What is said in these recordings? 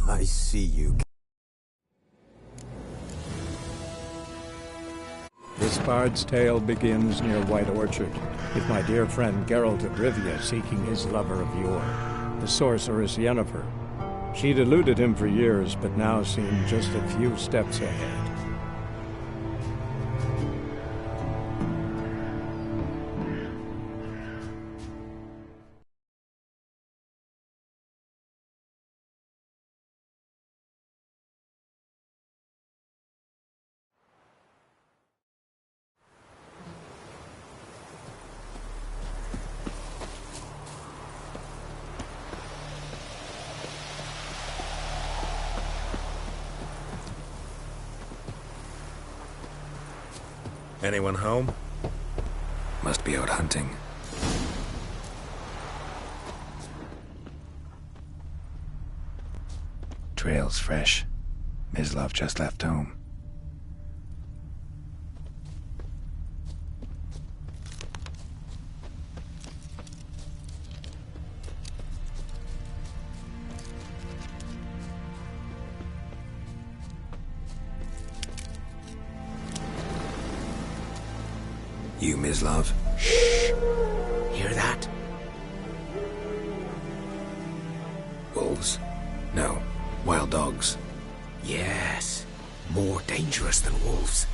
I see you. This bard's tale begins near White Orchard, with my dear friend Geralt of Rivia seeking his lover of yore, the sorceress Yennefer. She'd eluded him for years, but now seemed just a few steps ahead. Anyone home? Must be out hunting. Trail's fresh. Mislav just left home. You, Mislav? Shh! Hear that? Wolves? No. Wild dogs. Yes. More dangerous than wolves.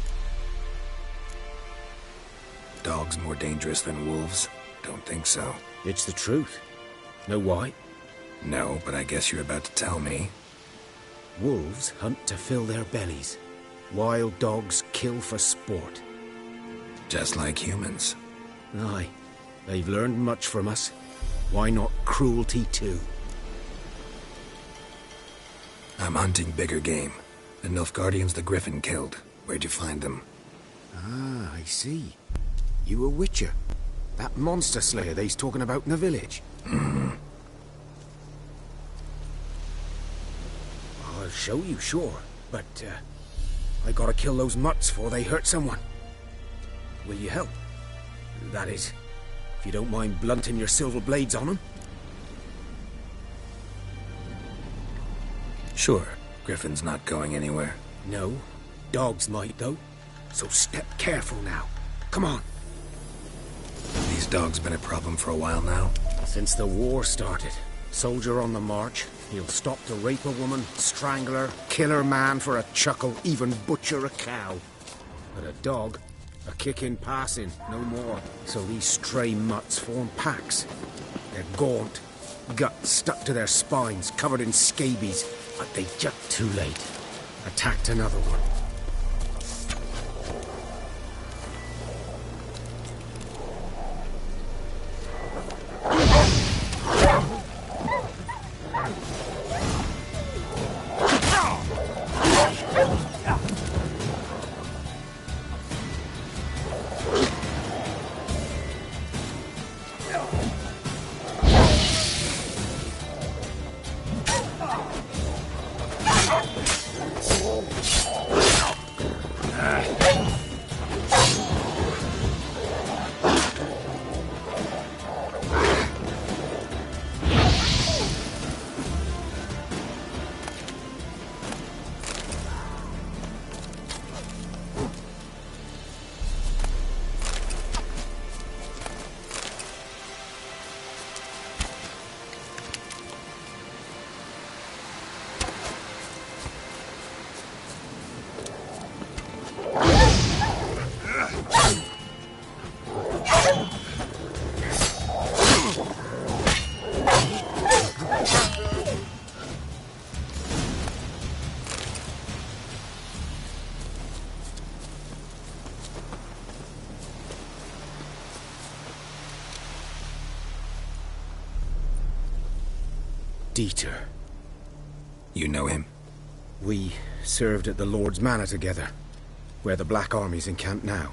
Dogs more dangerous than wolves? Don't think so. It's the truth. Know why? No, but I guess you're about to tell me. Wolves hunt to fill their bellies. Wild dogs kill for sport. Just like humans. Aye. They've learned much from us. Why not cruelty too? I'm hunting bigger game. The Nilfgaardians the Griffin killed. Where'd you find them? Ah, I see. You a witcher. That monster slayer they's talking about in the village. Mm-hmm. I'll show you, sure. But, I gotta kill those mutts before they hurt someone. Will you help? That is, if you don't mind blunting your silver blades on them. Sure. Griffin's not going anywhere. No. Dogs might, though. So step careful now. Come on. These dogs been a problem for a while now? Since the war started. Soldier on the march. He'll stop to rape a woman, strangle her, kill her man for a chuckle, even butcher a cow. But a dog, a kick in passing, no more. So these stray mutts form packs. They're gaunt, guts stuck to their spines, covered in scabies. But they just too late. Attacked another one. Dieter. You know him? We served at the Lord's Manor together, where the Black Army's encamped now.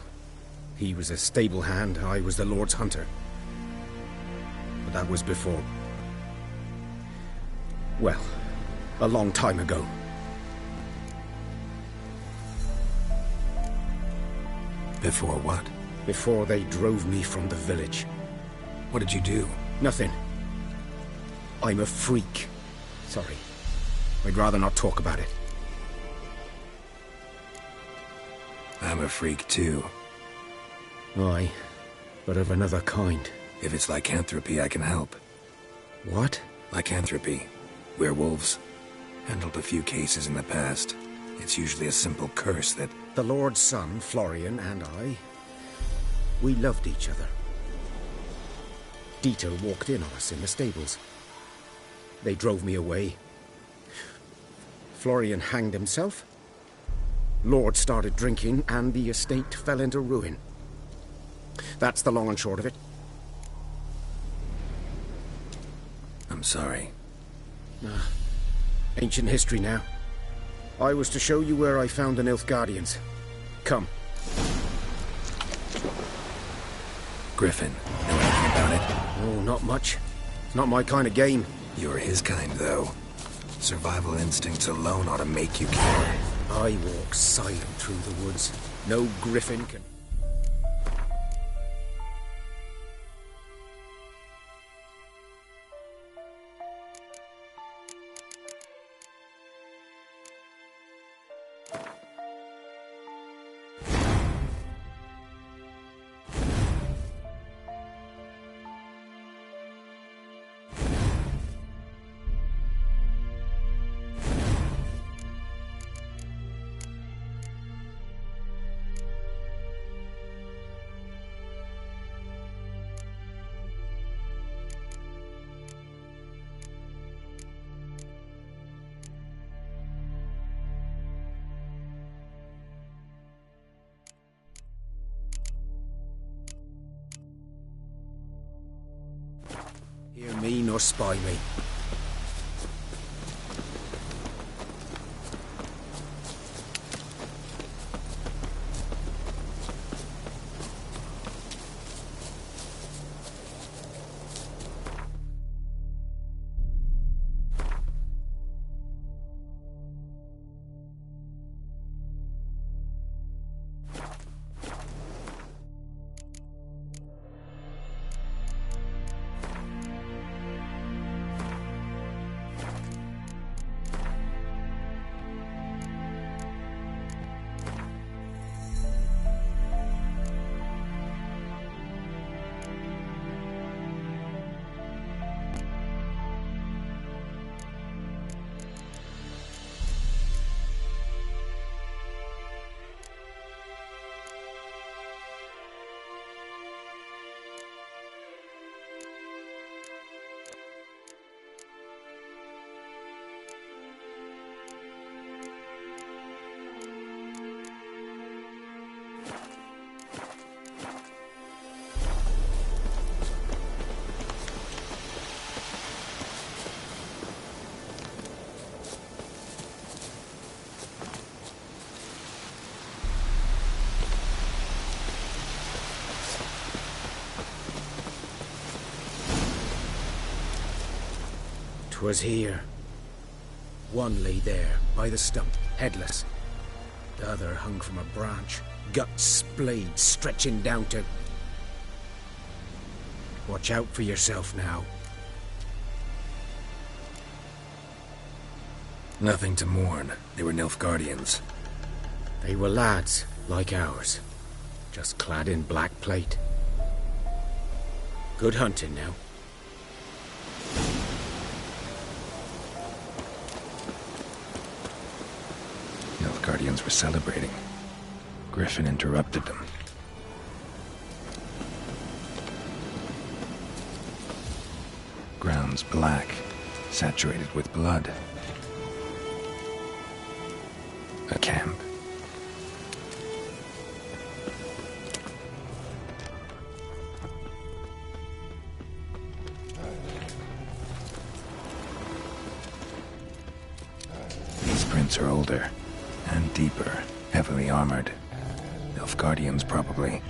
He was a stable hand, I was the Lord's hunter. But that was before... well, a long time ago. Before what? Before they drove me from the village. What did you do? Nothing. I'm a freak. Sorry. I'd rather not talk about it. I'm a freak too. Aye, but of another kind. If it's lycanthropy, I can help. What? Lycanthropy. Werewolves. Handled a few cases in the past. It's usually a simple curse that... The Lord's son, Florian, and I, we loved each other. Dieter walked in on us in the stables. They drove me away. Florian hanged himself. Lord started drinking, and the estate fell into ruin. That's the long and short of it. I'm sorry. Ancient history now. I was to show you where I found the Nilfgaardians. Come. Griffin, know anything about it? Oh, not much. It's not my kind of game. You're his kind, though. Survival instincts alone ought to make you care. I walk silent through the woods. No griffin can... Hear me nor spy me. Was here. One lay there, by the stump, headless. The other hung from a branch, guts splayed, stretching down to... Watch out for yourself now. Nothing to mourn. They were Nilfgaardians. They were lads, like ours, just clad in black plate. Good hunting now. Guardians were celebrating. Griffin interrupted them. Ground's black, saturated with blood. A camp. These prints are older. And deeper, heavily armored. Nilfgaardians, probably.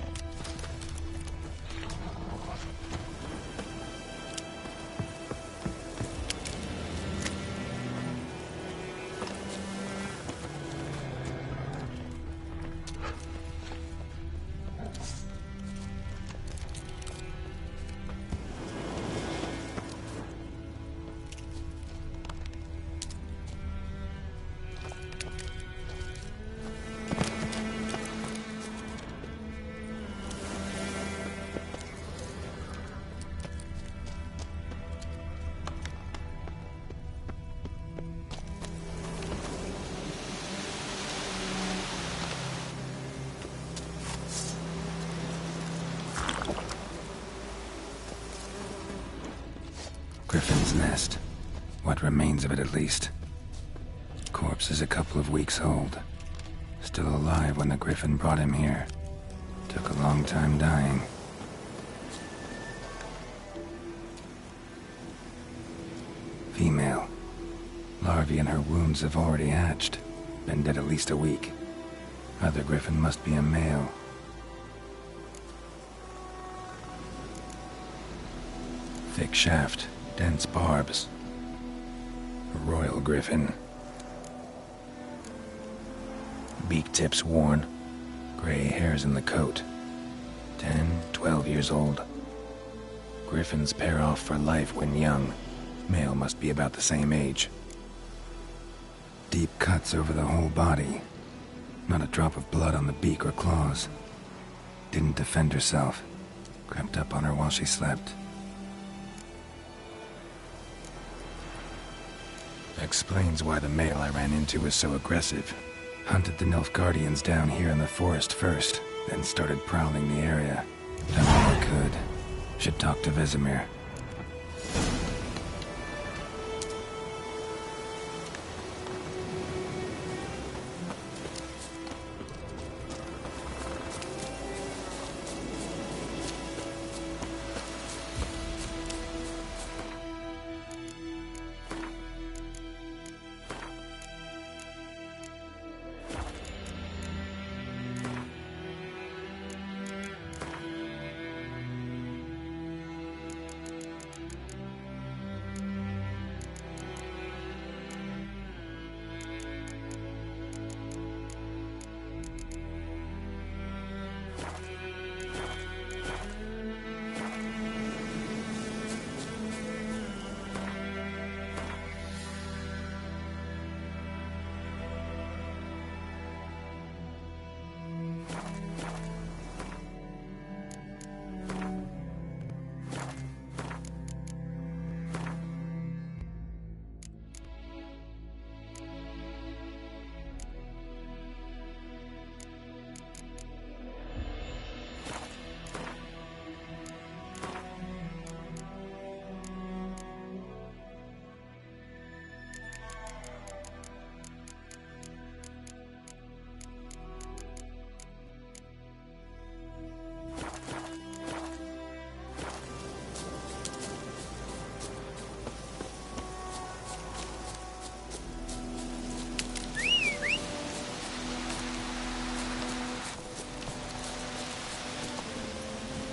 Griffin's nest. What remains of it, at least. Corpse is a couple of weeks old. Still alive when the Griffin brought him here. Took a long time dying. Female. Larvae in her wounds have already hatched. Been dead at least a week. Other Griffin must be a male. Thick shaft, dense barbs. A royal Griffin. Beak tips worn. Gray hairs in the coat. 10, 12 years old. Griffins pair off for life when young. Male must be about the same age. Deep cuts over the whole body. Not a drop of blood on the beak or claws. Didn't defend herself. Crept up on her while she slept. Explains why the male I ran into was so aggressive. Hunted the Nilfgaardians down here in the forest first, then started prowling the area. Done all I could. Should talk to Vesemir.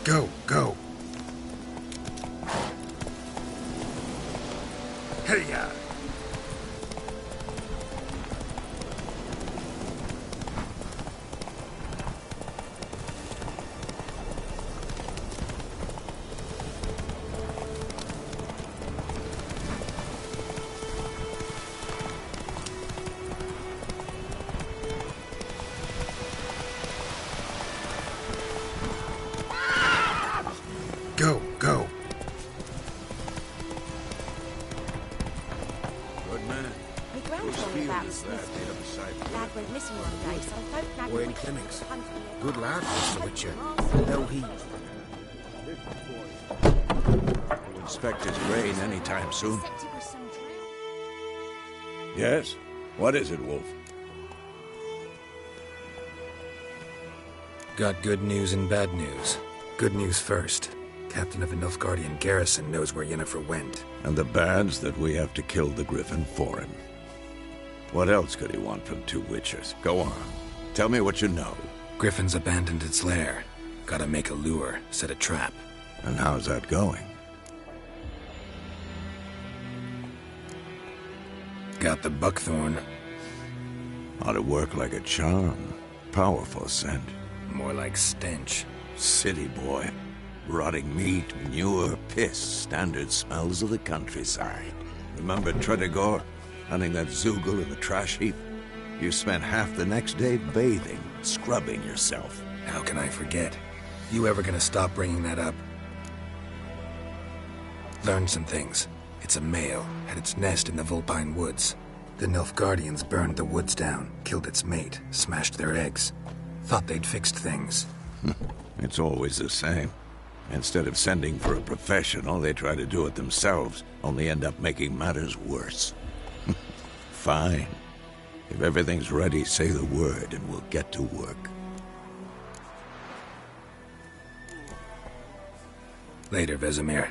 Go, go. Hey-ya! Go, go. Good man. My ground Whose told field about is his that in of sight? lad went missing one day, so I don't know. Wayne which Clemmings. country it Good was. lad, Mr. Witcher. No heat. We'll inspect his grain anytime soon. Except it was some drow. Yes? What is it, Wolf? Got good news and bad news. Good news first. Captain of the Nilfgaardian garrison knows where Yennefer went. And the bad's that we have to kill the Griffin for him. What else could he want from two witchers? Go on. Tell me what you know. Griffin's abandoned its lair. Gotta make a lure, set a trap. And how's that going? Got the buckthorn. Ought to work like a charm. Powerful scent. More like stench. City boy. Rotting meat, manure, piss. Standard smells of the countryside. Remember Tredegor? Hunting that Zoogle in the trash heap? You spent half the next day bathing, scrubbing yourself. How can I forget? You ever gonna stop bringing that up? Learned some things. It's a male, had its nest in the Vulpine Woods. The Nilfgaardians burned the woods down, killed its mate, smashed their eggs. Thought they'd fixed things. It's always the same. Instead of sending for a professional, they try to do it themselves, only end up making matters worse. Fine. If everything's ready, say the word and we'll get to work. Later, Vesemir.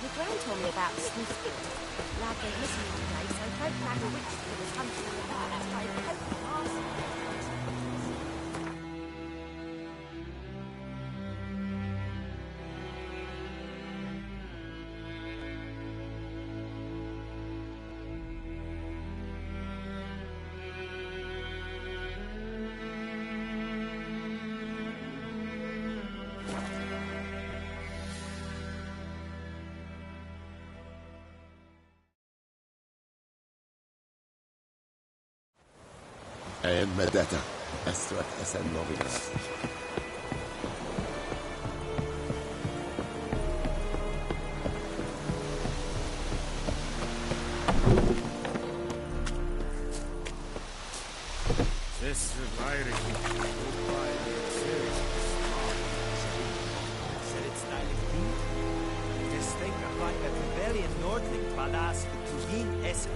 Your gran told me about Smithfield. Lad went missing one day, so folk found a witch that was hunting in the dark. That's why folk were asking. Medeta. Ezt vett eszed Novigrad. This Ryder Said it's stylish beat. Just think of like a rebellion Nordling Palas Tugin Essen.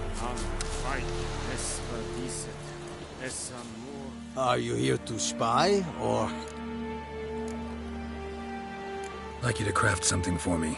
fight. This decent. This more. Are you here to spy, or...? I'd like you to craft something for me.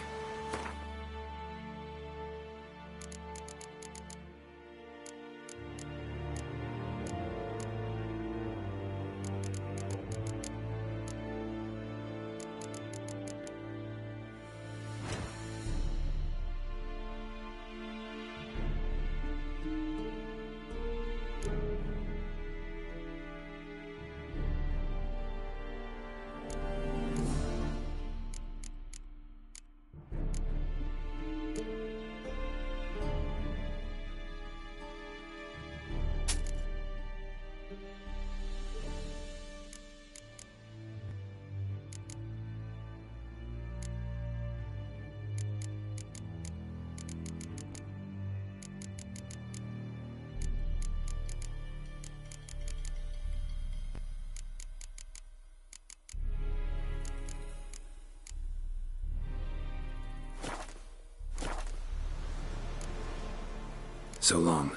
So long.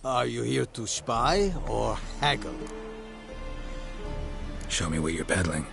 Are you here to spy or haggle? Show me what you're peddling.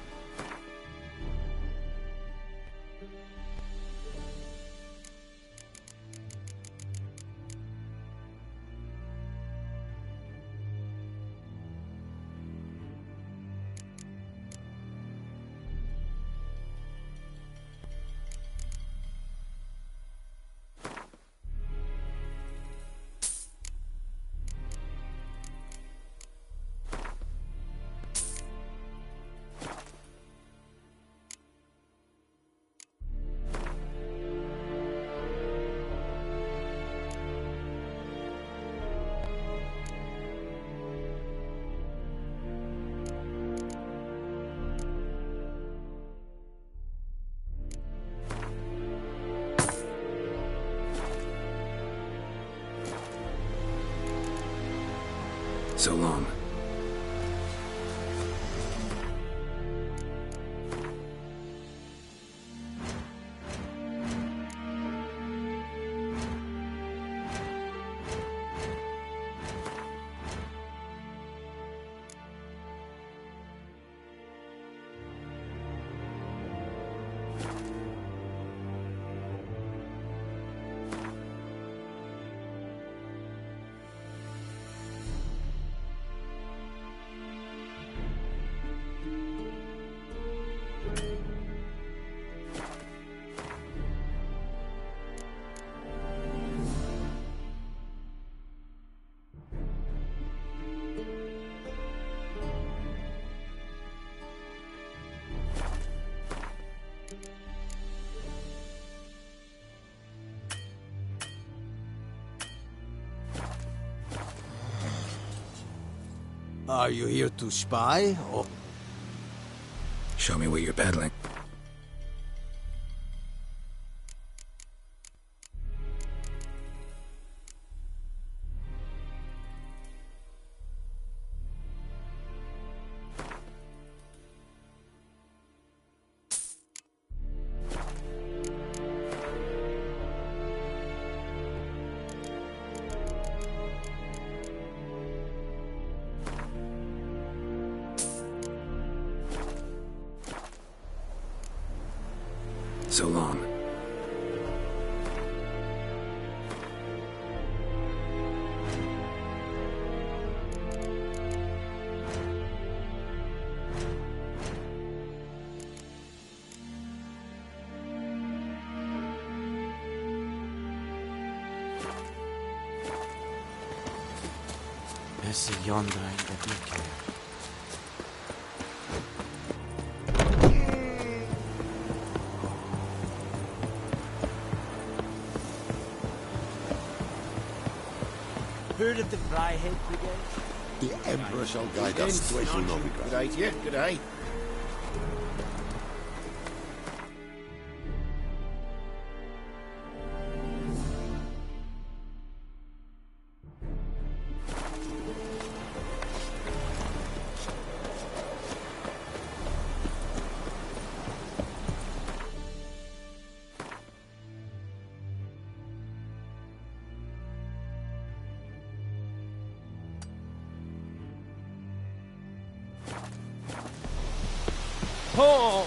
So long. Are you here to spy or... Show me what you're peddling. So long. Esse yonder in the beacon. Heard of the Freiheit Brigade? The Emperor shall guide us to a Novigrad. Good idea, good eye. Oh!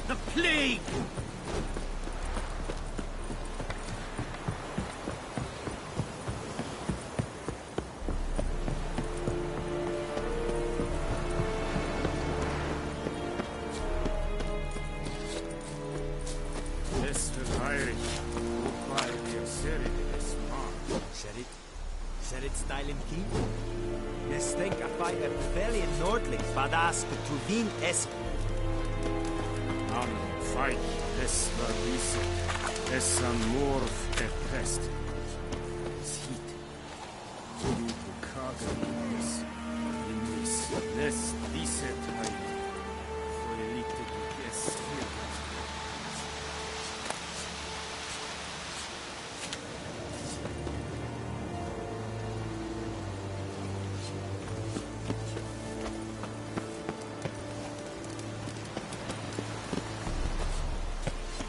The plague! This will Heinrich. Why wir said it in this mark. Said it style and keep? Nes think I fight a rebellion Nordling, Badas Betuvin Esk. An fight des Verwiesen, des an Morf erpresst. Sieht, du Kagenes, in this diese Teil, Elite gegessen.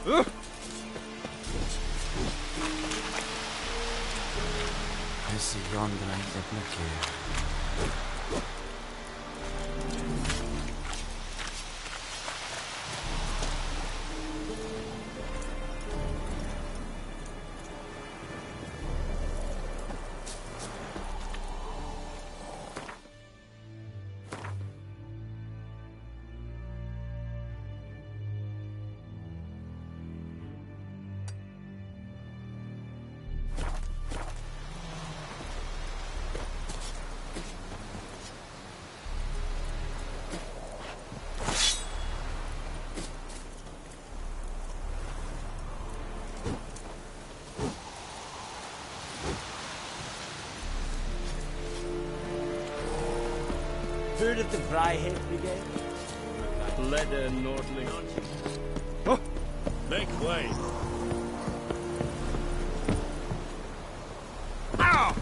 Esse yonder ainda bloqueia. Heard of the Vryheid Brigade? Leder Nordling. Oh. Make way. Ow!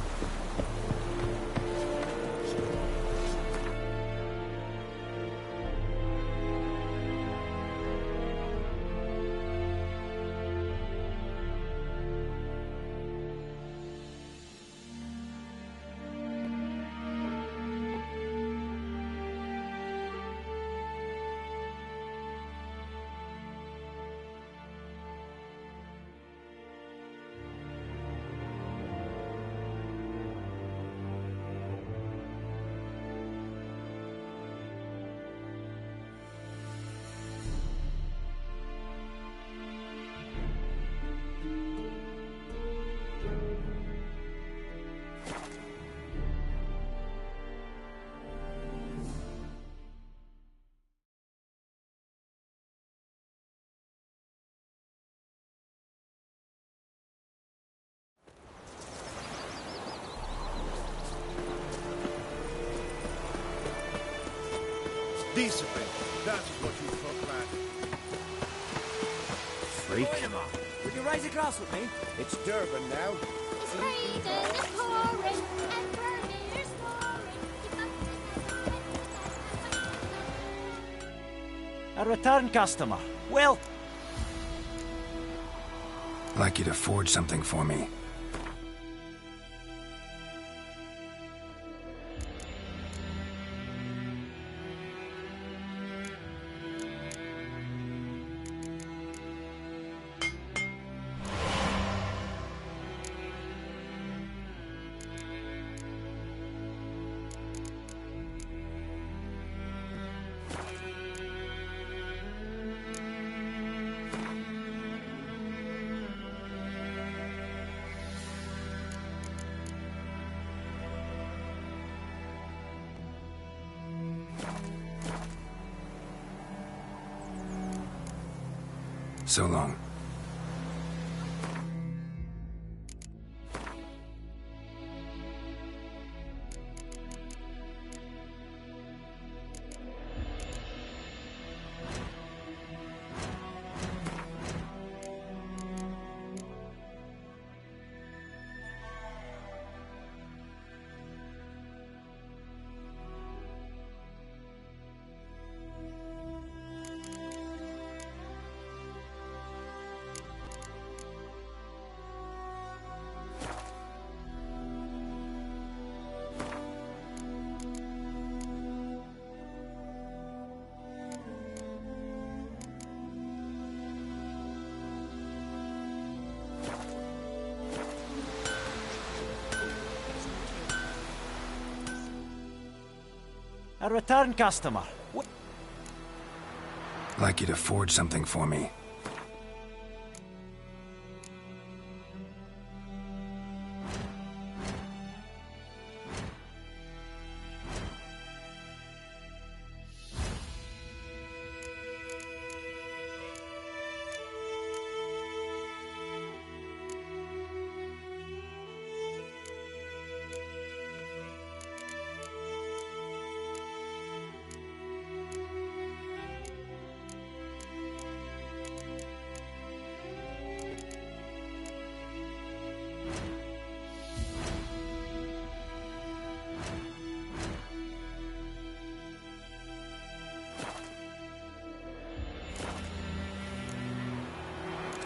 Decently. That's what you talk about. Freak. Would you raise a glass with me? It's Durban now. It's raining, it's pouring, and Vermeer's pouring. A return customer. Well, I'd like you to forge something for me. So long. a return customer. I'd like you to forge something for me.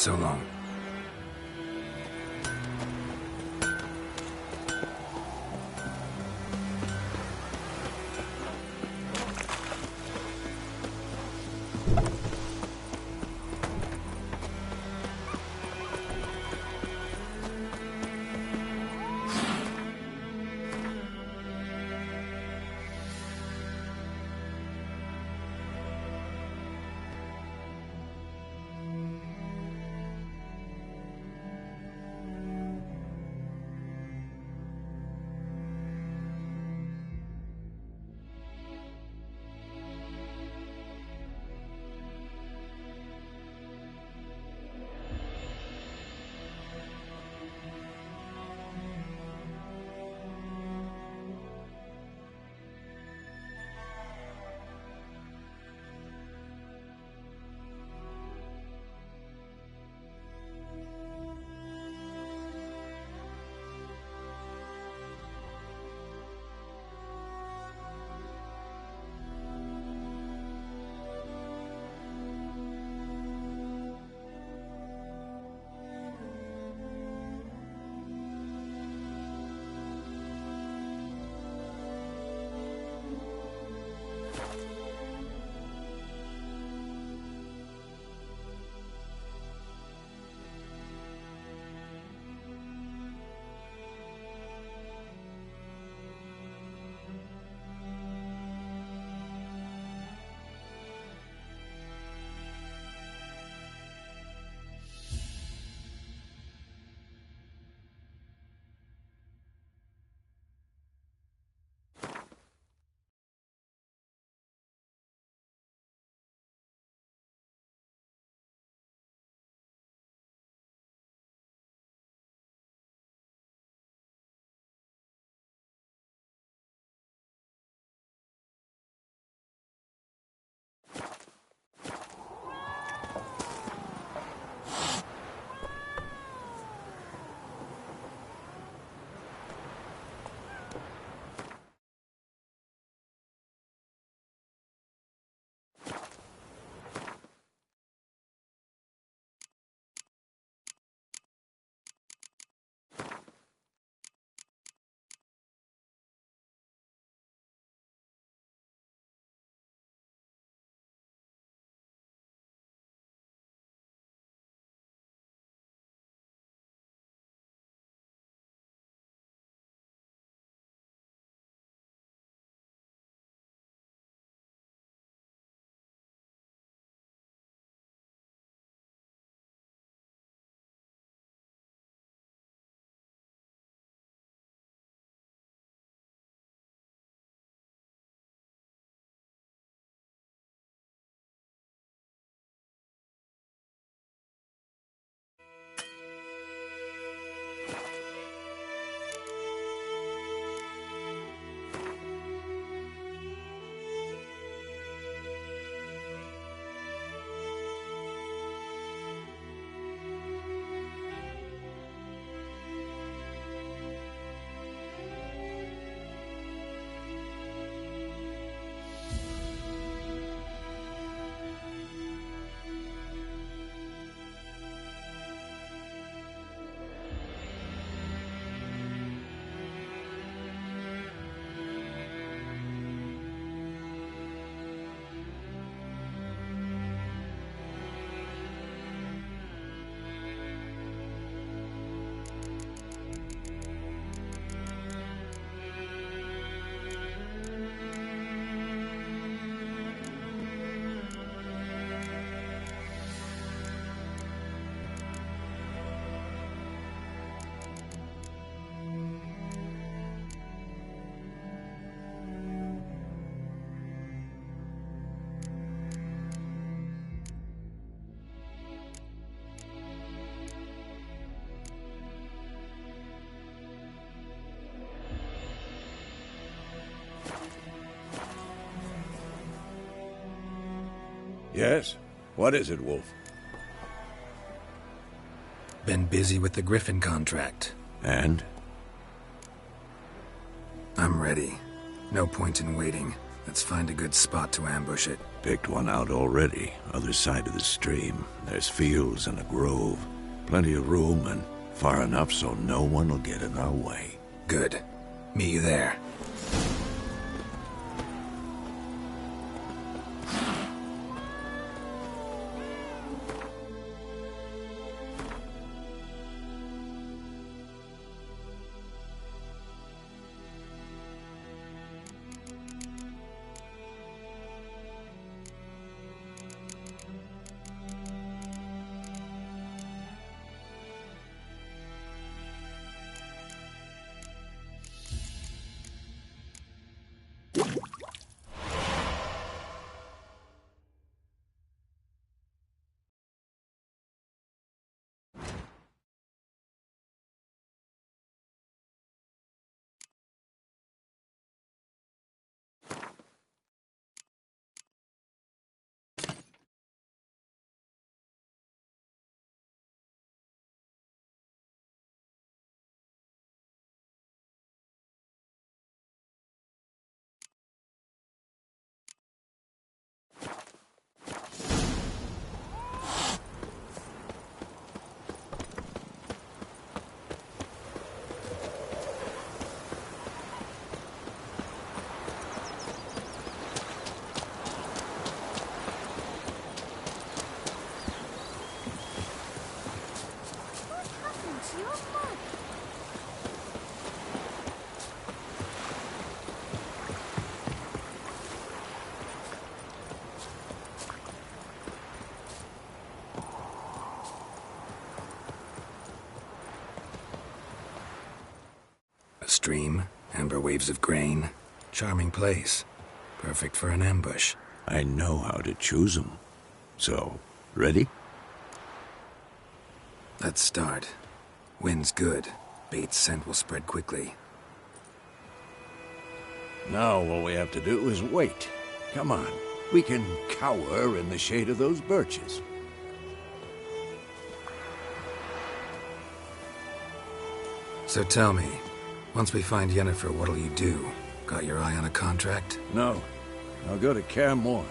so long. Yes? What is it, Wolf? Been busy with the Griffin contract. And? I'm ready. No point in waiting. Let's find a good spot to ambush it. picked one out already, other side of the stream. There's fields and a grove. Plenty of room and far enough so no one will get in our way. Good. Meet you there. Stream, amber waves of grain. Charming place. Perfect for an ambush. I know how to choose them. So, ready? Let's start. Wind's good. Bait's scent will spread quickly. Now all we have to do is wait. Come on. We can cower in the shade of those birches. So tell me, once we find Yennefer, what'll you do? Got your eye on a contract? No. I'll go to Kaer Morhen.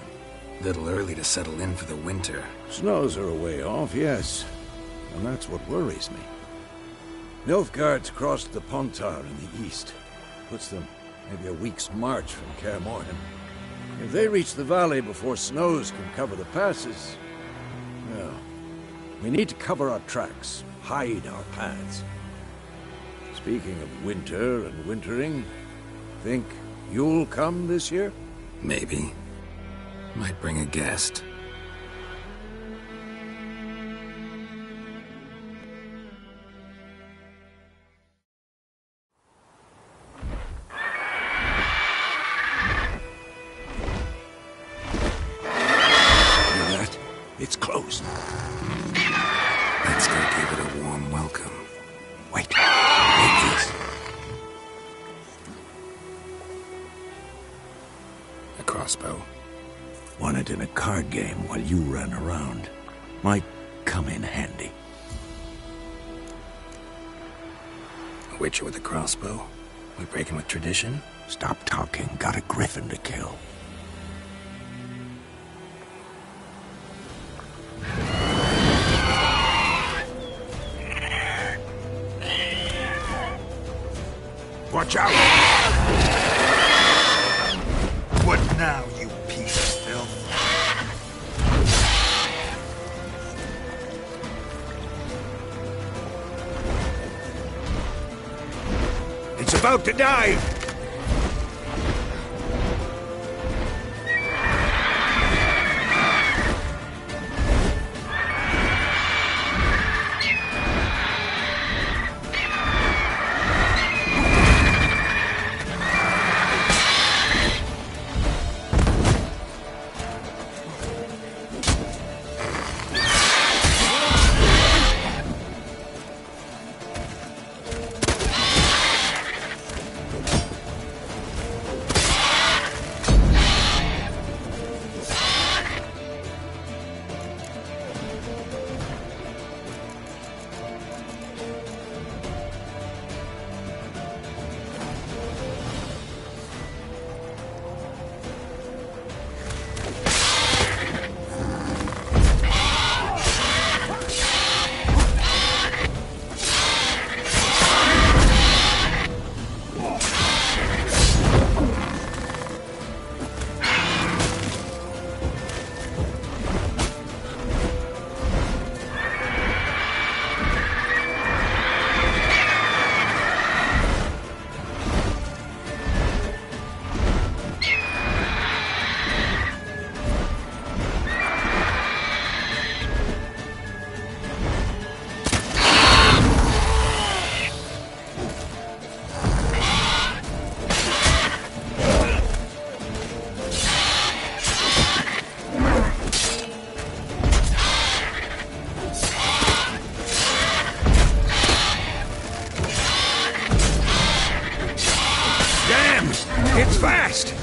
Little early to settle in for the winter. Snows are a way off, yes. And that's what worries me. Nilfgaard's crossed the Pontar in the east. Puts them maybe a week's march from Kaer Morhen. If they reach the valley before snows can cover the passes, well, we need to cover our tracks, hide our paths. Speaking of winter and wintering, think you'll come this year? Maybe. Might bring a guest. It's closed. Let's go give it a warm welcome. Wait. Wait, this. A crossbow. Won it in a card game while you ran around. Might come in handy. A witcher with a crossbow? We breaking with tradition? Stop talking. Got a griffin to kill. Watch out! What now, you piece of filth? It's about to die! It's fast!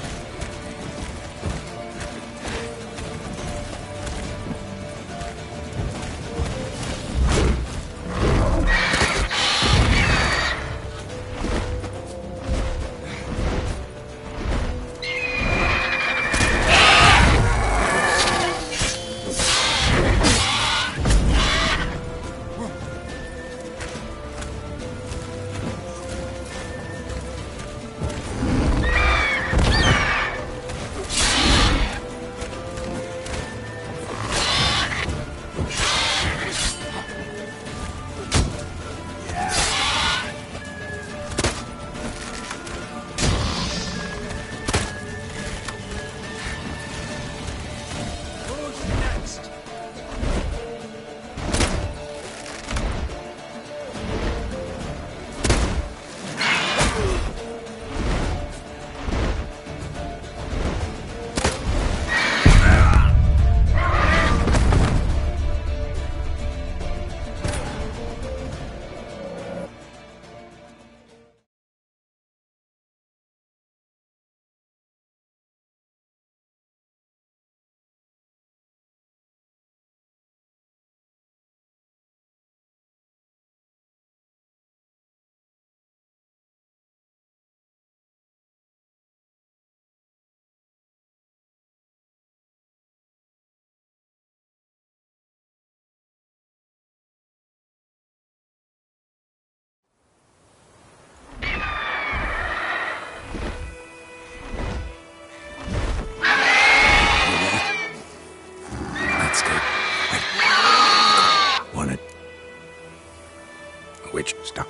Stop.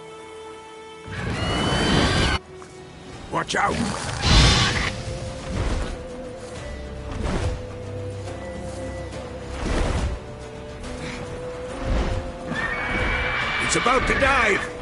Watch out! It's about to dive!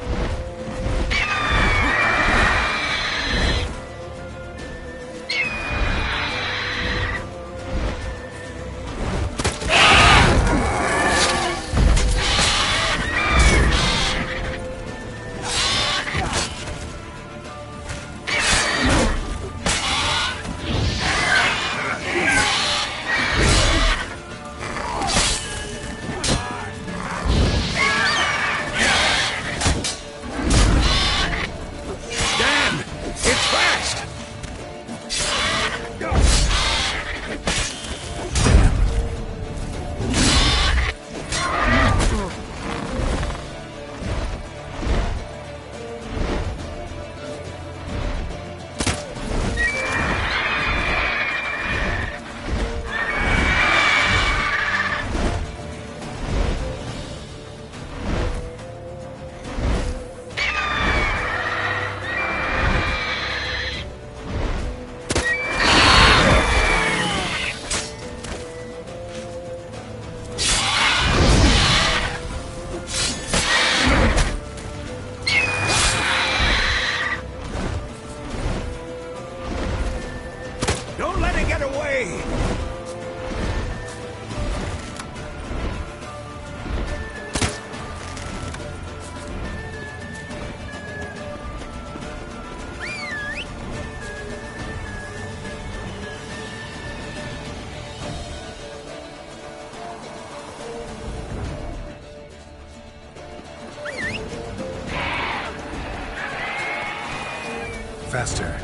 Faster.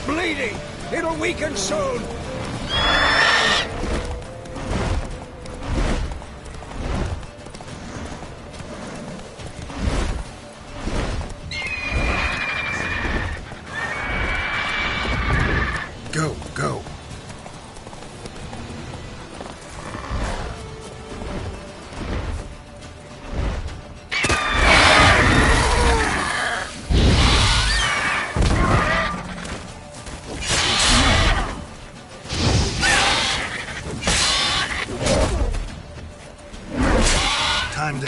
Bleeding! It'll weaken soon! Go, go. Time to...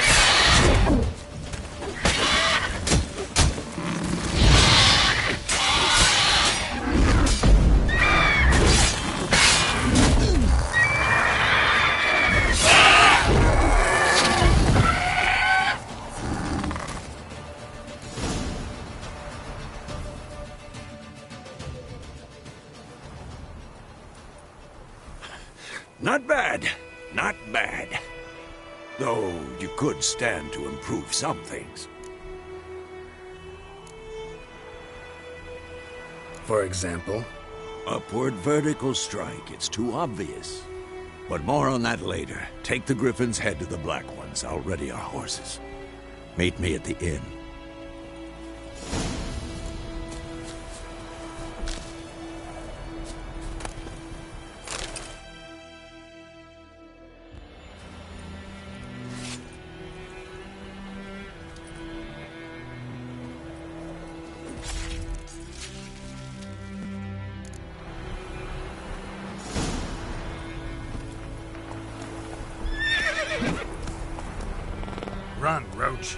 Not bad. Not bad. Though you could stand to improve some things. For example? Upward vertical strike. It's too obvious. But more on that later. Take the Griffin's head to the Black Ones. I'll ready our horses. Meet me at the inn. Run, Roach.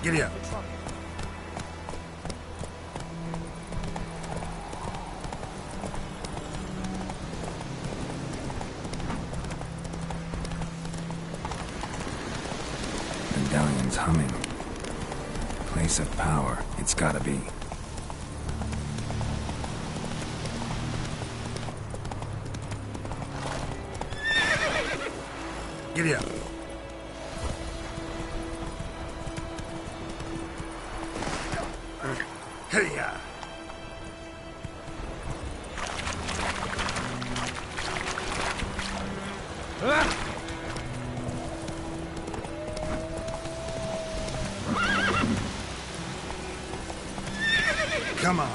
Giddy up. Medallion's humming. Place of power, it's gotta be. Giddy up. Hey-ya! Come on.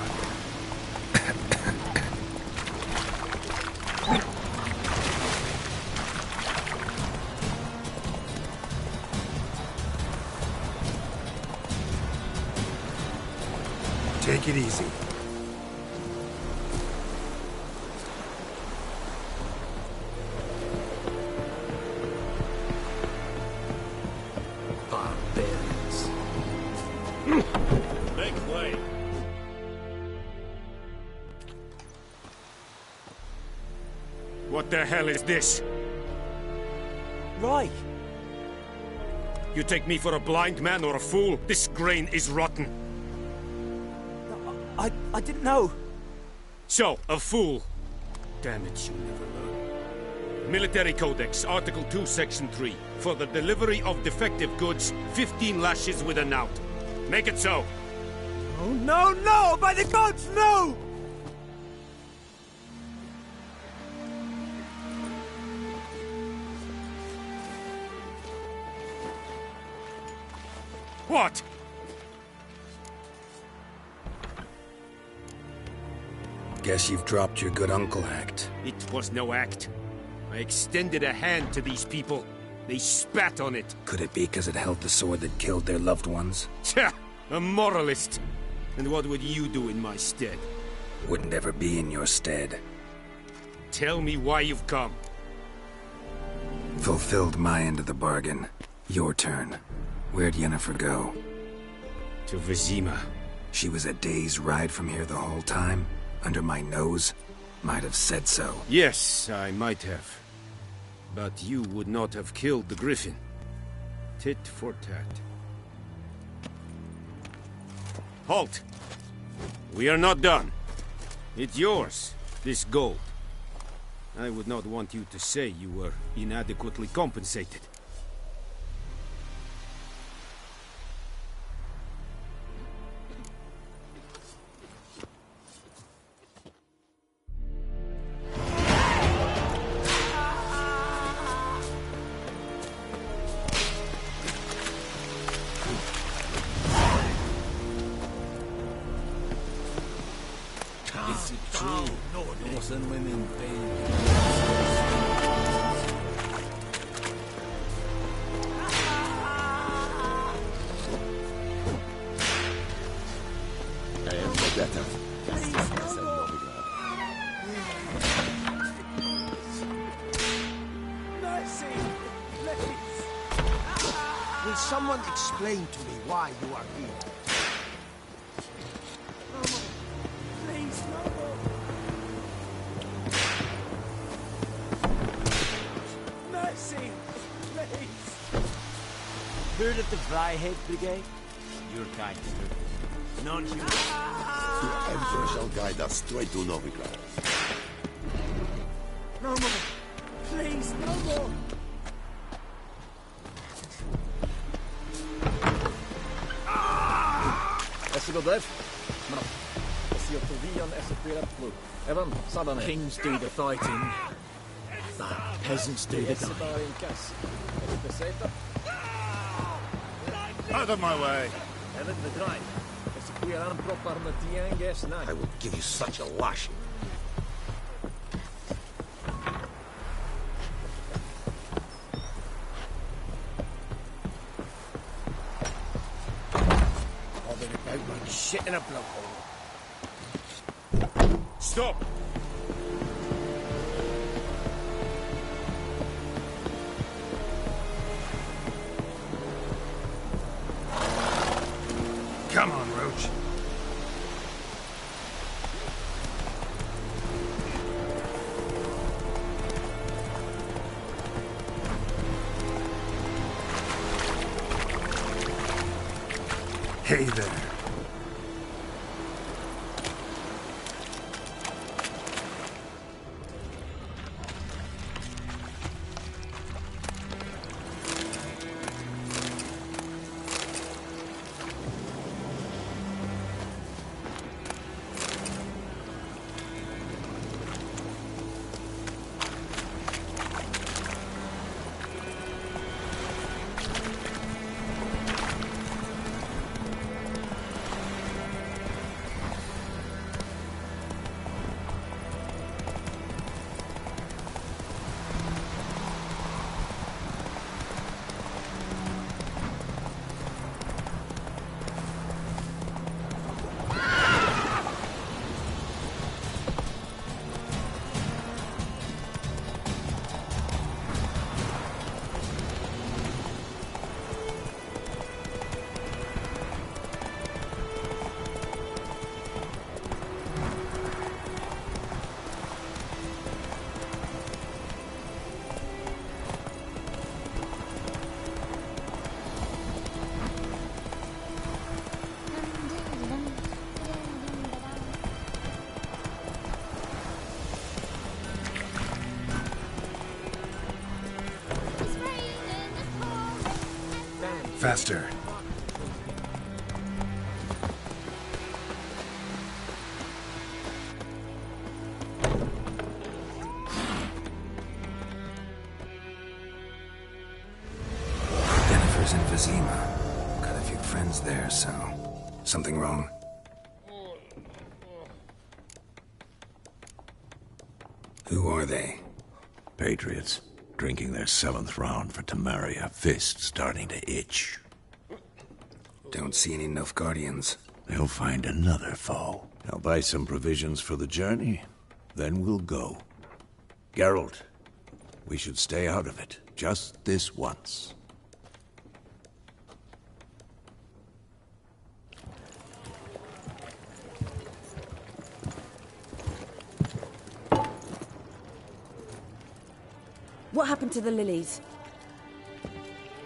Take it easy. Barbarians. Make way. What the hell is this? Right. You take me for a blind man or a fool? This grain is rotten. I didn't know. So, a fool. Damn it, you never learn. Military Codex, Article 2, Section 3. For the delivery of defective goods, 15 lashes with a knout. Make it so. Oh, no, no! By the gods, no! What? Guess you've dropped your good uncle act. It was no act. I extended a hand to these people. They spat on it. Could it be because it held the sword that killed their loved ones? Tja, a moralist. And what would you do in my stead? Wouldn't ever be in your stead. Tell me why you've come. Fulfilled my end of the bargain. Your turn. Where'd Yennefer go? To Vizima. She was a day's ride from here the whole time? Under my nose? Might have said so. Yes, I might have. But you would not have killed the Griffin. Tit for tat. Halt! We are not done. It's yours, this gold. I would not want you to say you were inadequately compensated. Is it true? Laws and women pay. I am the better. Mercy! Please! Will someone explain to me why you are here? Please, no more! Mercy! Please! Heard of the Vryheid Brigade? Your kind, sir. Non-human. The Emperor shall guide us straight to Novigrad. No more. Please, no more. Kings do the fighting, but peasants do the dying. Out of my way! I will give you such a lashing. I've been about like shit in a blood hole. Stop! Come on, Roach. Hey there. Faster. Jennifer's in Vizima. Got a few friends there, so... Something wrong? Who are they? Patriots. Drinking their 7th round for Temeria. Fist starting to itch. Don't see any Nilfgaardians. They'll find another foe. I'll buy some provisions for the journey. Then we'll go. Geralt, we should stay out of it. Just this once. What happened to the lilies?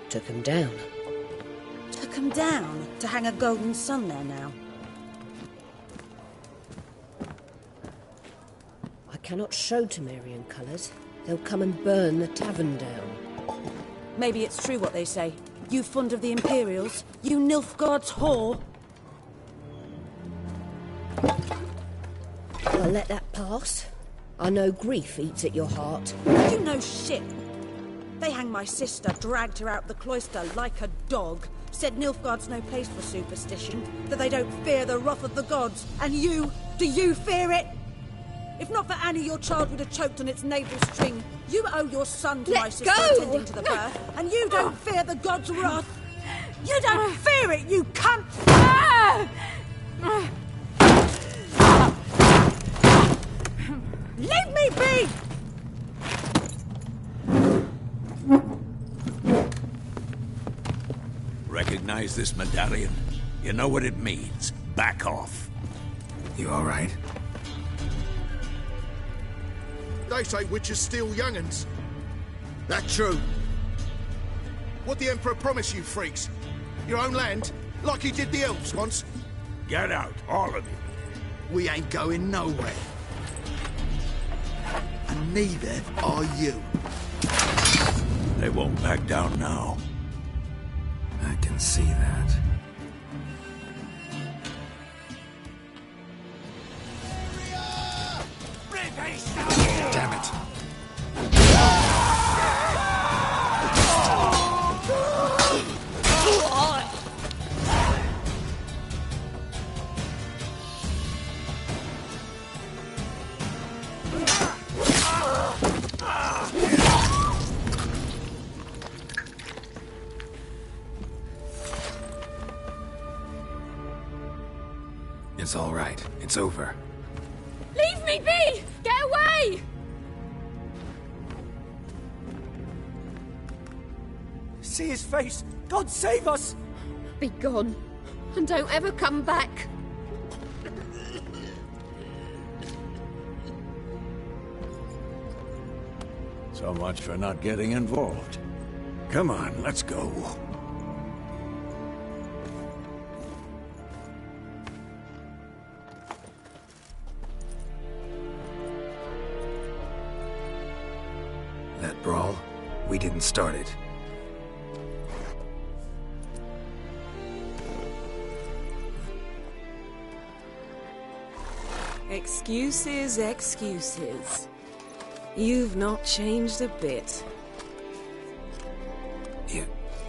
Took him down. Took them down to hang a golden sun there now. I cannot show Temerian colours. They'll come and burn the tavern down. Maybe it's true what they say. You fond of the Imperials? You Nilfgaard's whore? I'll let that pass. I know grief eats at your heart. You know shit. They hanged my sister, dragged her out the cloister like a dog. Said Nilfgaard's no place for superstition, that they don't fear the wrath of the gods. And you, do you fear it? If not for Annie, your child would have choked on its navel string. You owe your son to my sister attending to the birth, and you don't fear the gods' wrath. You don't fear it, you cunt! Leave me be! Recognize this medallion? You know what it means. Back off. You all right? They say witches steal young'uns. That true? What the Emperor promised you, freaks? Your own land? Like he did the elves once? Get out, all of you. We ain't going nowhere. And neither are you. They won't back down now. I can see that. Damn it. It's all right. It's over. Leave me be! Get away! See his face! God save us! Be gone. And don't ever come back. So much for not getting involved. Come on, let's go. That brawl, we didn't start it. Excuses, excuses. You've not changed a bit.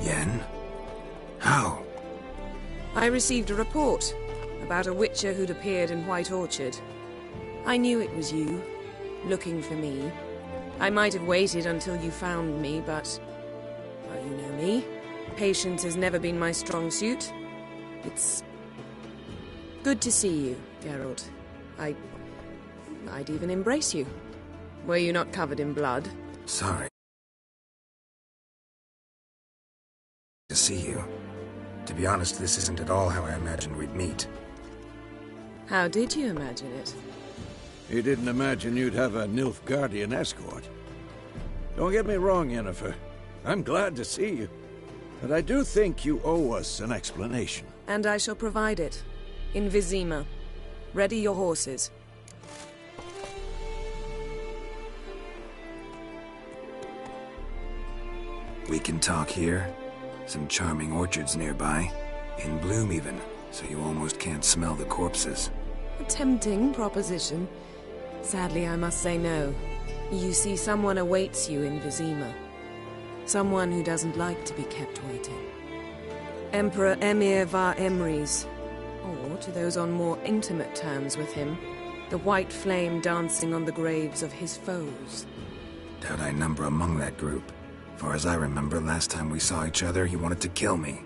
Yen? How? I received a report about a witcher who'd appeared in White Orchard. I knew it was you, looking for me. I might have waited until you found me, but... well, you know me. Patience has never been my strong suit. It's... good to see you, Geralt. I'd even embrace you. Were you not covered in blood? Sorry. To see you. To be honest, this isn't at all how I imagined we'd meet. How did you imagine it? You didn't imagine you'd have a Nilfgaardian escort. Don't get me wrong, Yennefer. I'm glad to see you. But I do think you owe us an explanation. And I shall provide it. In Vizima. Ready your horses. We can talk here. Some charming orchards nearby. In bloom even, so you almost can't smell the corpses. A tempting proposition. Sadly, I must say no. You see, someone awaits you in Vizima. Someone who doesn't like to be kept waiting. Emperor Emir var Emrys. Or, to those on more intimate terms with him, the white flame dancing on the graves of his foes. Doubt I number among that group. Far as I remember, last time we saw each other, he wanted to kill me.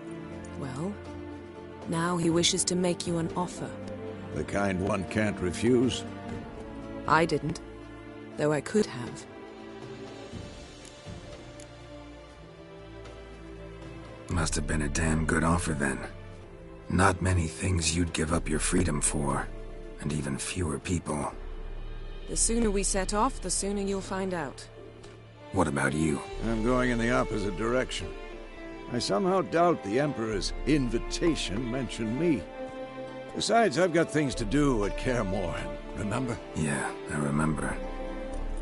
Well, now he wishes to make you an offer. The kind one can't refuse? I didn't, though I could have. Must have been a damn good offer then. Not many things you'd give up your freedom for, and even fewer people. The sooner we set off, the sooner you'll find out. What about you? I'm going in the opposite direction. I somehow doubt the Emperor's invitation mentioned me. Besides, I've got things to do at Kaer Morhen, remember? Yeah, I remember.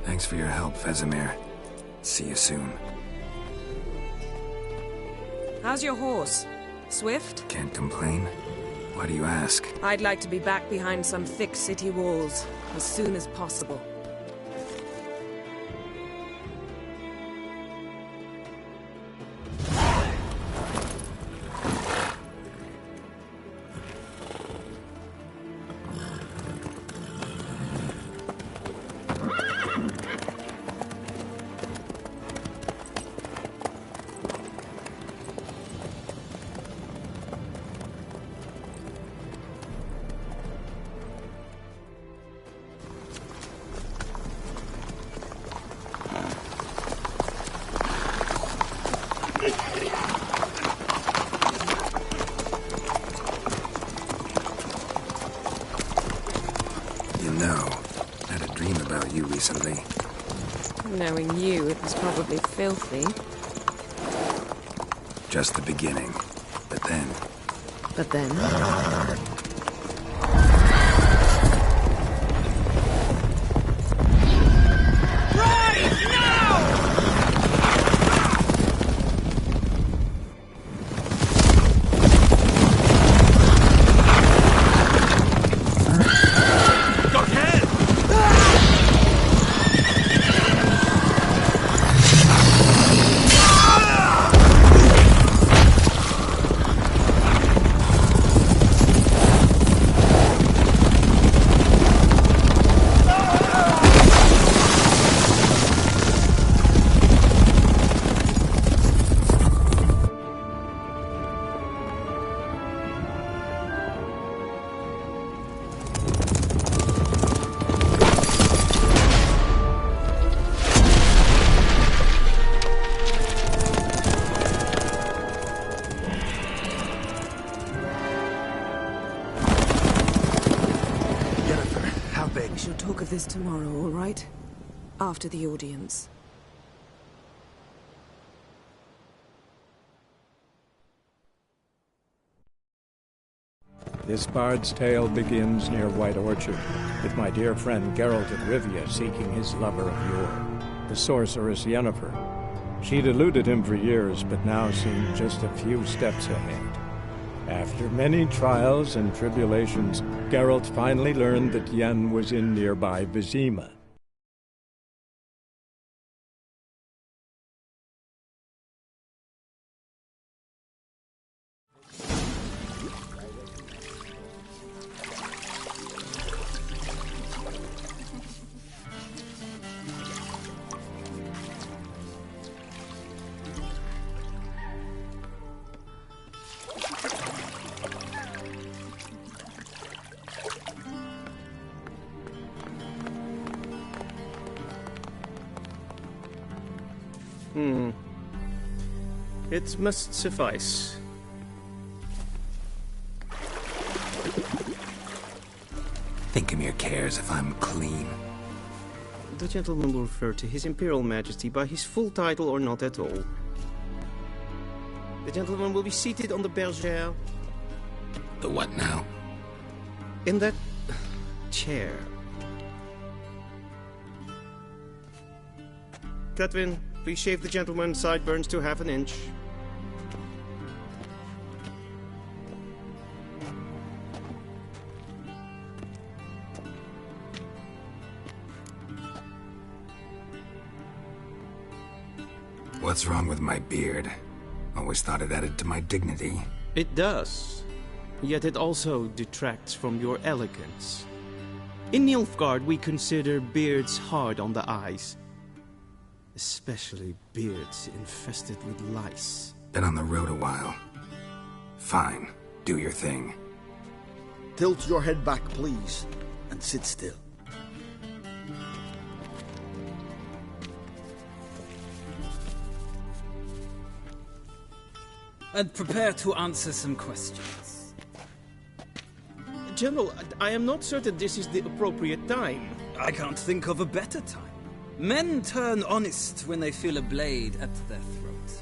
Thanks for your help, Vesemir. See you soon. How's your horse? Swift? Can't complain. Why do you ask? I'd like to be back behind some thick city walls, as soon as possible. Recently. Knowing you, it was probably filthy. Just the beginning. But then, But then... We shall talk of this tomorrow, all right? After the audience. This bard's tale begins near White Orchard, with my dear friend Geralt of Rivia seeking his lover of yore, the sorceress Yennefer. She'd eluded him for years, but now seemed just a few steps ahead. After many trials and tribulations, Geralt finally learned that Yen was in nearby Vizima. It must suffice. Thinkemere cares if I'm clean. The gentleman will refer to His Imperial Majesty by his full title or not at all. The gentleman will be seated on the bergère. The what now? In that chair. Catwin, please shave the gentleman's sideburns to ½ an inch. What's wrong with my beard? Always thought it added to my dignity. It does. Yet it also detracts from your elegance. In Nilfgaard, we consider beards hard on the eyes. Especially beards infested with lice. Been on the road a while. Fine. Do your thing. Tilt your head back, please, and sit still. And prepare to answer some questions. General, I am not certain this is the appropriate time. I can't think of a better time. Men turn honest when they feel a blade at their throat.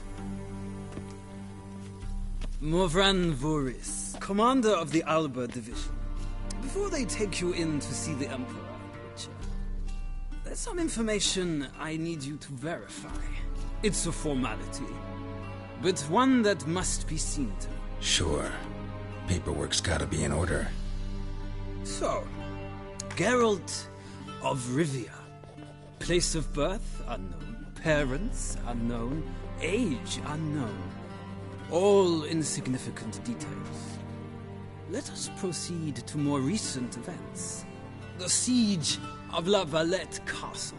Morvran Voris, commander of the Alba Division. Before they take you in to see the Emperor, there's some information I need you to verify. It's a formality, but one that must be seen to. Sure. Paperwork's gotta be in order. So, Geralt of Rivia. Place of birth, unknown. Parents, unknown. Age, unknown. All insignificant details. Let us proceed to more recent events. The siege of La Valette Castle.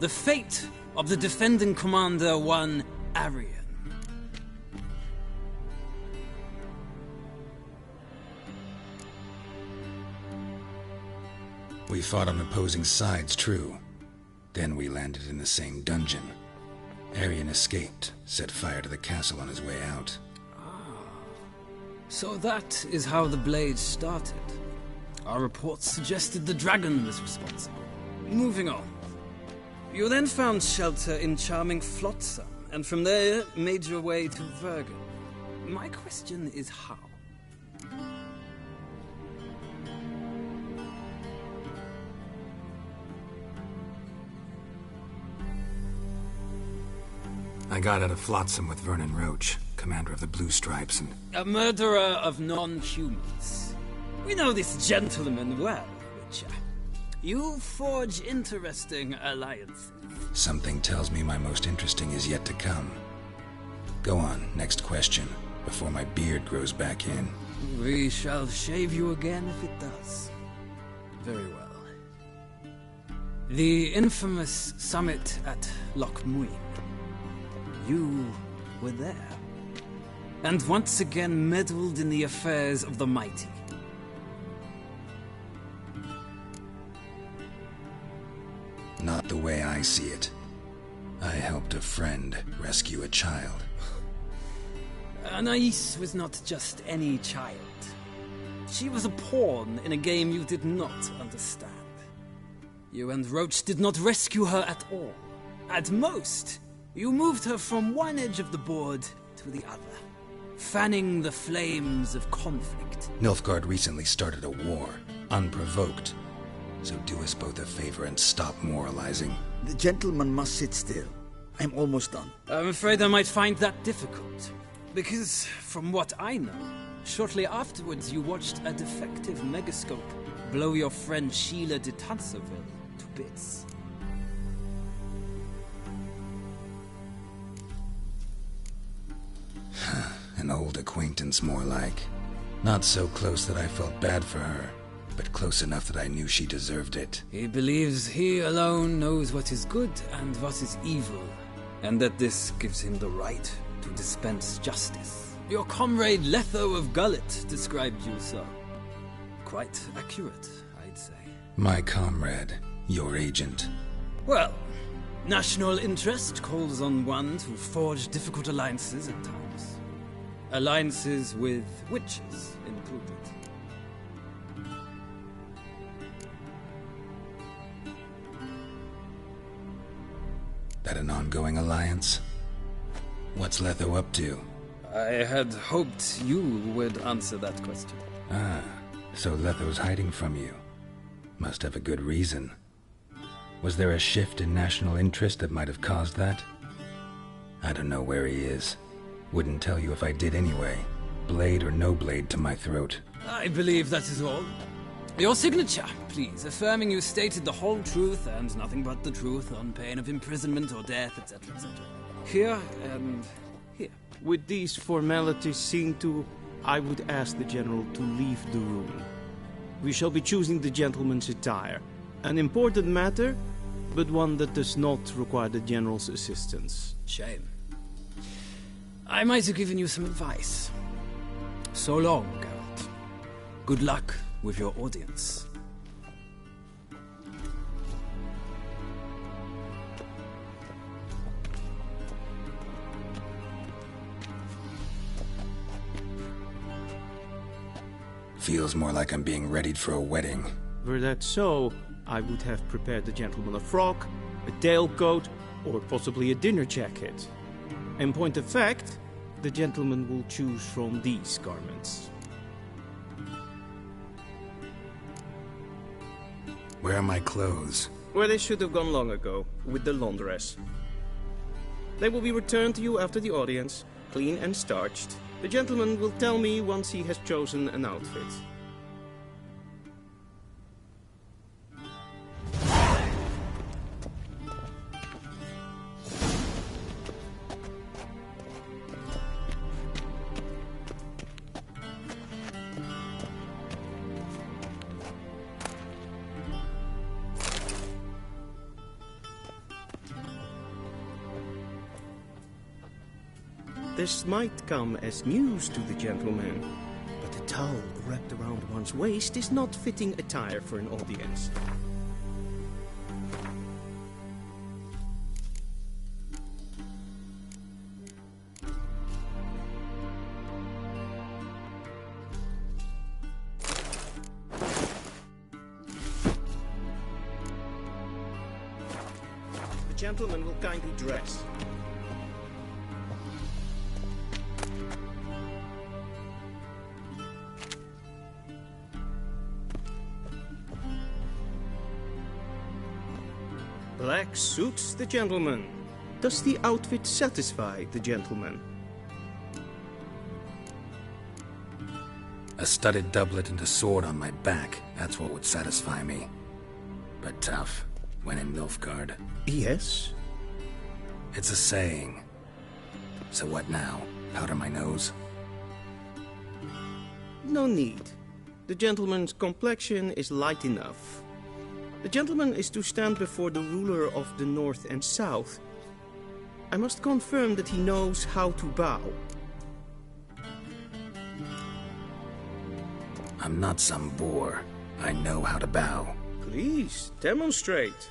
The fate of the defending commander, one Arian. We fought on opposing sides, true. Then we landed in the same dungeon. Arian escaped, set fire to the castle on his way out. So that is how the blade started. Our reports suggested the dragon was responsible. Moving on. You then found shelter in charming Flotsam, and from there made your way to Vergen. My question is how? I got out of Flotsam with Vernon Roach, commander of the Blue Stripes, and... A murderer of non-humans. We know this gentleman well, Witcher. You forge interesting alliances. Something tells me my most interesting is yet to come. Go on, next question, before my beard grows back in. We shall shave you again if it does. Very well. The infamous summit at Loch Muin. You were there. And once again meddled in the affairs of the mighty. Not the way I see it. I helped a friend rescue a child. Anais was not just any child. She was a pawn in a game you did not understand. You and Roach did not rescue her at all. At most, you moved her from one edge of the board to the other, fanning the flames of conflict. Nilfgaard recently started a war, unprovoked. So do us both a favor and stop moralizing. The gentleman must sit still. I'm almost done. I'm afraid I might find that difficult. Because, from what I know, shortly afterwards you watched a defective megascope blow your friend Sheila de Tanserville to bits. An old acquaintance, more like. Not so close that I felt bad for her, but close enough that I knew she deserved it. He believes he alone knows what is good and what is evil, and that this gives him the right to dispense justice. Your comrade Letho of Gullet described you so. Quite accurate, I'd say. My comrade, your agent. Well, national interest calls on one to forge difficult alliances at times. Alliances with witches included. That an ongoing alliance? What's Letho up to? I had hoped you would answer that question. Ah, so Letho's hiding from you. Must have a good reason. Was there a shift in national interest that might have caused that? I don't know where he is. Wouldn't tell you if I did anyway. Blade or no blade to my throat. I believe that is all. Your signature, please, affirming you stated the whole truth and nothing but the truth on pain of imprisonment or death, etc., etc. Here and here. With these formalities seen to, I would ask the General to leave the room. We shall be choosing the gentleman's attire. An important matter, but one that does not require the General's assistance. Shame. I might have given you some advice. So long, Geralt. Good luck with your audience. Feels more like I'm being readied for a wedding. Were that so, I would have prepared the gentleman a frock, a tailcoat, or possibly a dinner jacket. In point of fact, the gentleman will choose from these garments. Where are my clothes? Where they should have gone long ago, with the laundress. They will be returned to you after the audience, clean and starched. The gentleman will tell me once he has chosen an outfit. This might come as news to the gentleman, but a towel wrapped around one's waist is not fitting attire for an audience. The gentleman will kindly dress. Black suits the gentleman. Does the outfit satisfy the gentleman? A studded doublet and a sword on my back, that's what would satisfy me. But tough, when in Nilfgaard. Yes? It's a saying. So what now? Powder my nose? No need. The gentleman's complexion is light enough. The gentleman is to stand before the ruler of the North and South. I must confirm that he knows how to bow. I'm not some boor. I know how to bow. Please, demonstrate.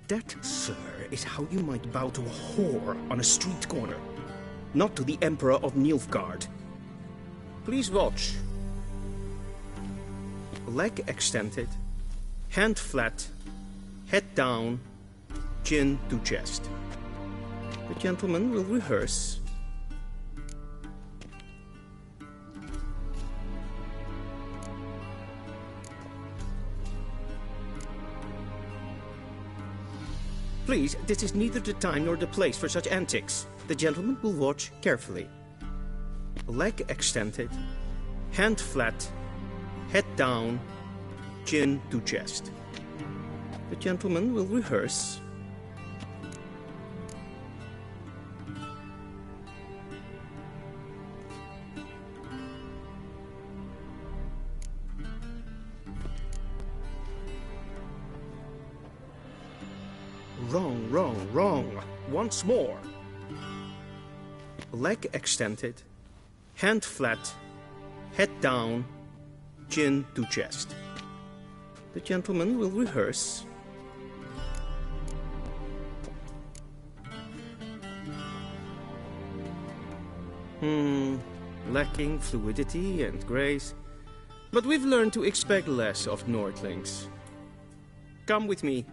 That, sir, is how you might bow to a whore on a street corner. Not to the Emperor of Nilfgaard. Please watch. Leg extended, hand flat, head down, chin to chest. The gentleman will rehearse. Please, this is neither the time nor the place for such antics. The gentleman will watch carefully. Leg extended, hand flat, head down, chin to chest. The gentleman will rehearse. Wrong, wrong, wrong. Once more. Leg extended, hand flat, head down, chin to chest. The gentleman will rehearse. Lacking fluidity and grace. But we've learned to expect less of Nordlings. Come with me.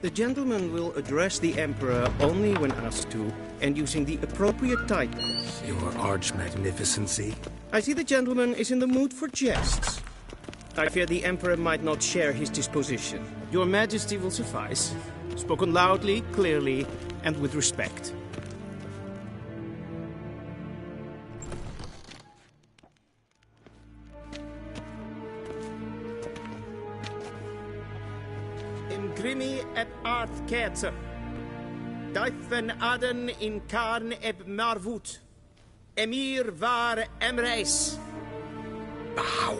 The gentleman will address the Emperor only when asked to, and using the appropriate titles. Your Arch-Magnificency? I see the gentleman is in the mood for jests. I fear the Emperor might not share his disposition. Your Majesty will suffice. Spoken loudly, clearly, and with respect. Grimi et art ketzer. Duifen aden in karn eb marvoet. Emir var emreis. Bow.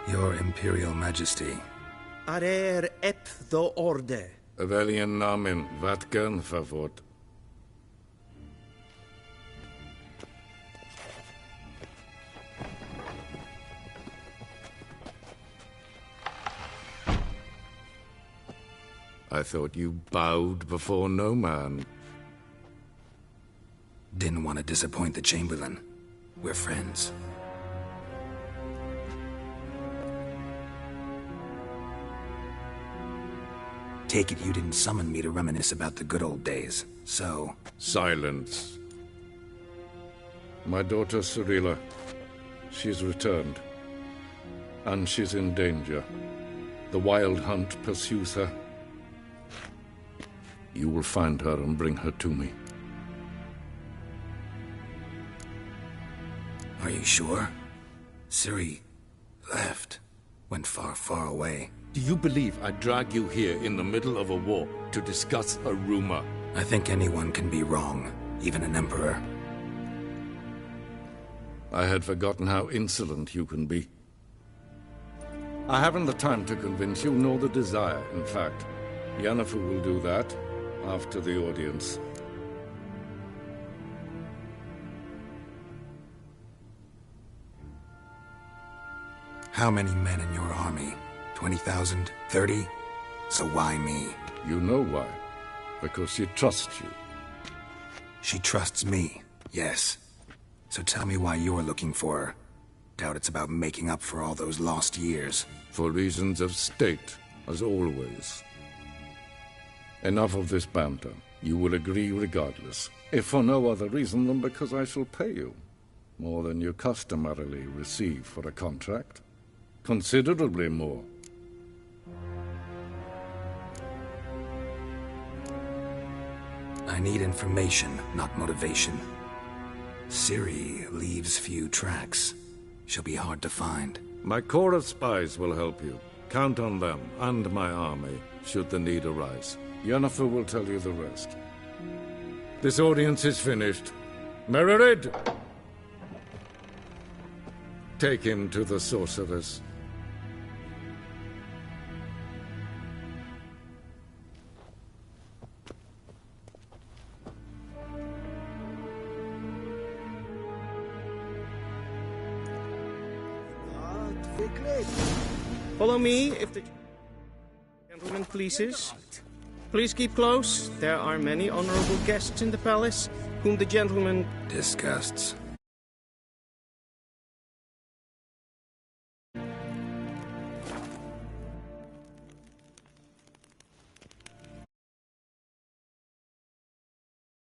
Your Imperial Majesty. Arer ep the orde. Velian namen, vatkan favort. I thought you bowed before no man. Didn't want to disappoint the Chamberlain. We're friends. Take it you didn't summon me to reminisce about the good old days, so... Silence. My daughter Cirilla, she's returned. And she's in danger. The Wild Hunt pursues her. You will find her and bring her to me. Are you sure? Ciri left. Went far, far away. Do you believe I'd drag you here in the middle of a war to discuss a rumor? I think anyone can be wrong, even an emperor. I had forgotten how insolent you can be. I haven't the time to convince you, nor the desire, in fact. Yennefer will do that after the audience. How many men in your army? 20,000? 30? So why me? You know why. Because she trusts you. She trusts me, yes. So tell me why you're looking for her. Doubt it's about making up for all those lost years. For reasons of state, as always. Enough of this banter. You will agree regardless, if for no other reason than because I shall pay you. More than you customarily receive for a contract. Considerably more. I need information, not motivation. Ciri leaves few tracks. She'll be hard to find. My corps of spies will help you. Count on them, and my army, should the need arise. Yennefer will tell you the rest. This audience is finished. Mererid! Take him to the sorceress. Follow me, if the gentleman pleases. Please keep close. There are many honorable guests in the palace, whom the gentleman disgusts.